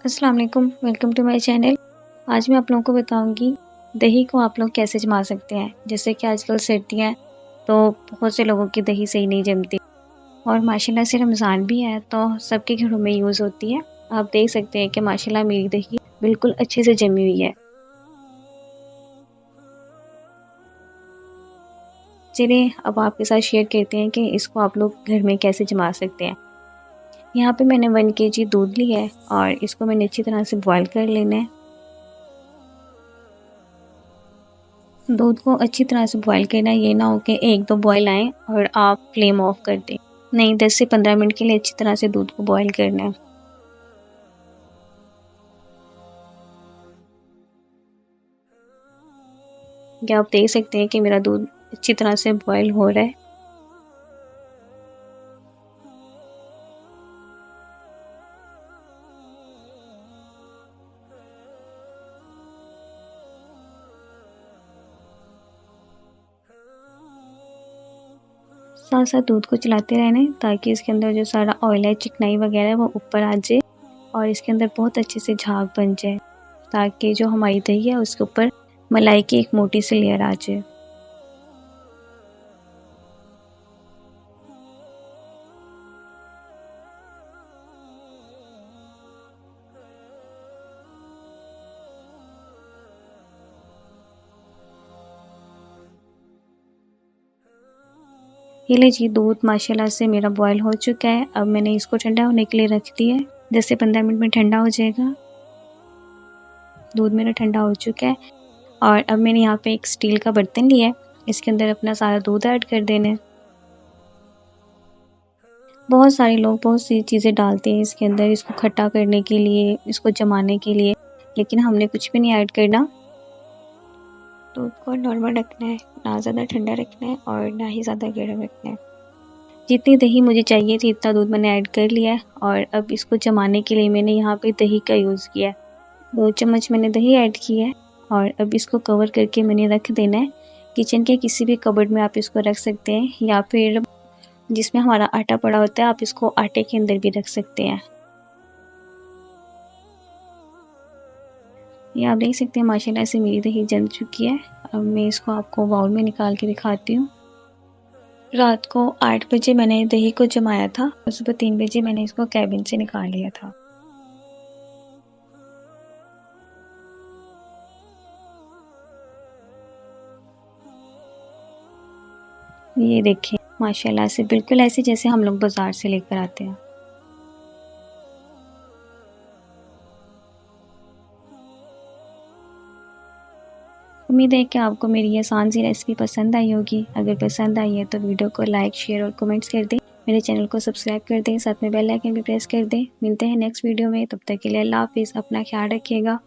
अस्सलाम वालेकुम, welcome to my channel. आज मैं आप लोगों को बताऊंगी दही को आप लोग कैसे जमा सकते हैं। जैसे कि आजकल सर्दियाँ हैं तो बहुत से लोगों की दही सही नहीं जमती और माशाल्लाह से रमज़ान भी है तो सबके घरों में यूज़ होती है। आप देख सकते हैं कि माशाल्लाह मेरी दही बिल्कुल अच्छे से जमी हुई है। चलिए अब आपके साथ शेयर करते हैं कि इसको आप लोग घर में कैसे जमा सकते हैं। यहाँ पे मैंने 1 केजी दूध लिया है और इसको मैंने अच्छी तरह से बॉयल कर लेना है। दूध को अच्छी तरह से बॉईल करना है, ये ना हो कि 1-2 बॉईल आएँ और आप फ्लेम ऑफ कर दें। नहीं, 10 से 15 मिनट के लिए अच्छी तरह से दूध को बॉईल करना है। क्या आप देख सकते हैं कि मेरा दूध अच्छी तरह से बॉईल हो रहा है। साथ-साथ दूध को चलाते रहना है ताकि इसके अंदर जो सारा ऑयल है, चिकनाई वगैरह है वो ऊपर आ जाए और इसके अंदर बहुत अच्छे से झाग बन जाए ताकि जो हमारी दही है उसके ऊपर मलाई की एक मोटी सी लेयर आ जाए। ये लीजिए दूध माशाल्लाह से मेरा बॉयल हो चुका है। अब मैंने इसको ठंडा होने के लिए रख दिया है। 10 से 15 मिनट में ठंडा हो जाएगा। दूध मेरा ठंडा हो चुका है और अब मैंने यहाँ पे एक स्टील का बर्तन लिया है। इसके अंदर अपना सारा दूध ऐड कर देना है। बहुत सारे लोग बहुत सी चीज़ें डालते हैं इसके अंदर इसको खट्टा करने के लिए, इसको जमाने के लिए, लेकिन हमने कुछ भी नहीं ऐड करना। दूध को नॉर्मल रखना है, ना ज़्यादा ठंडा रखना है और ना ही ज़्यादा गर्म रखना है। जितनी दही मुझे चाहिए थी इतना दूध मैंने ऐड कर लिया है और अब इसको जमाने के लिए मैंने यहाँ पे दही का यूज़ किया है। 2 चम्मच मैंने दही ऐड की है और अब इसको कवर करके मैंने रख देना है। किचन के किसी भी कबर्ड में आप इसको रख सकते हैं या फिर जिसमें हमारा आटा पड़ा होता है आप इसको आटे के अंदर भी रख सकते हैं। ये आप देख सकते हैं माशाल्लाह से मेरी दही जम चुकी है। अब मैं इसको आपको बाउल में निकाल के दिखाती हूँ। रात को 8 बजे मैंने दही को जमाया था और सुबह 3 बजे मैंने इसको केबिन से निकाल लिया था। ये देखिए माशाल्लाह से बिल्कुल ऐसे जैसे हम लोग बाज़ार से लेकर आते हैं। उम्मीद है कि आपको मेरी ये आसान सी रेसिपी पसंद आई होगी। अगर पसंद आई है तो वीडियो को लाइक, शेयर और कमेंट्स कर दें। मेरे चैनल को सब्सक्राइब कर दें, साथ में बेल आइकन भी प्रेस कर दें। मिलते हैं नेक्स्ट वीडियो में, तब तक के लिए अल्लाह हाफ़िज़। अपना ख्याल रखिएगा।